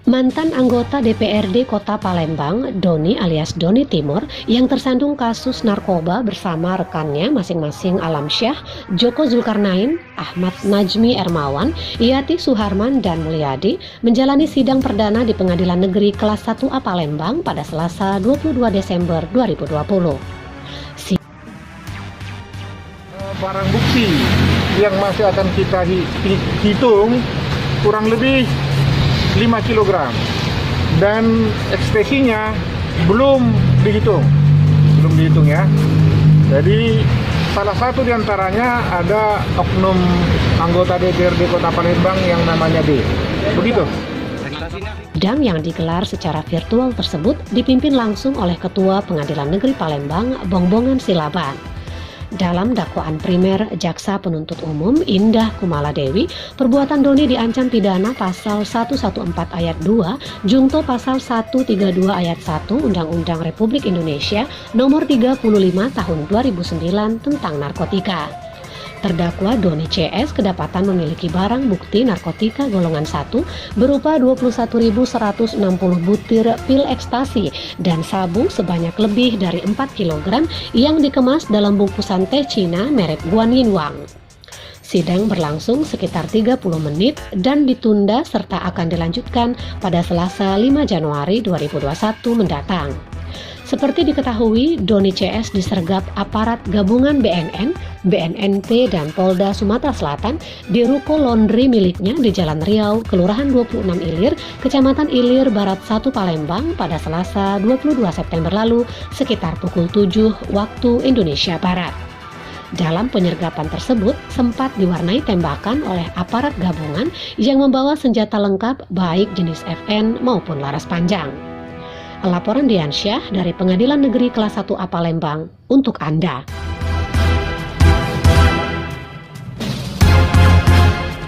Mantan anggota DPRD Kota Palembang, Doni alias Doni Timur, yang tersandung kasus narkoba bersama rekannya masing-masing Alamsyah, Joko Zulkarnain, Ahmad Najmi Ermawan, Yati Suharman, dan Mulyadi, menjalani sidang perdana di Pengadilan Negeri Kelas 1A Palembang pada Selasa 22 Desember 2020. Barang bukti yang masih akan kita hitung kurang lebih 5 kg dan ekstasinya belum dihitung ya. Jadi salah satu diantaranya ada oknum anggota DPRD Kota Palembang yang namanya D. Begitu. Sidang yang digelar secara virtual tersebut dipimpin langsung oleh Ketua Pengadilan Negeri Palembang, Bongbongan Silaban. Dalam dakwaan primer Jaksa Penuntut Umum Indah Kumala Dewi, perbuatan Doni diancam pidana pasal 114 ayat 2, Jungto pasal 132 ayat 1 Undang-Undang Republik Indonesia nomor 35 tahun 2009 tentang narkotika. Terdakwa Doni CS kedapatan memiliki barang bukti narkotika golongan 1 berupa 21.160 butir pil ekstasi dan sabu sebanyak lebih dari 4 kg yang dikemas dalam bungkusan teh Cina merek Guanyinwang. Sidang berlangsung sekitar 30 menit dan ditunda serta akan dilanjutkan pada Selasa 5 Januari 2021 mendatang. Seperti diketahui, Doni CS disergap aparat gabungan BNN, BNNP, dan Polda Sumatera Selatan di ruko laundry miliknya di Jalan Riau, Kelurahan 26 Ilir, Kecamatan Ilir Barat 1 Palembang pada Selasa 22 September lalu sekitar pukul 7 waktu Indonesia Barat. Dalam penyergapan tersebut sempat diwarnai tembakan oleh aparat gabungan yang membawa senjata lengkap baik jenis FN maupun laras panjang. Laporan Diansyah dari Pengadilan Negeri Kelas 1A Palembang untuk Anda.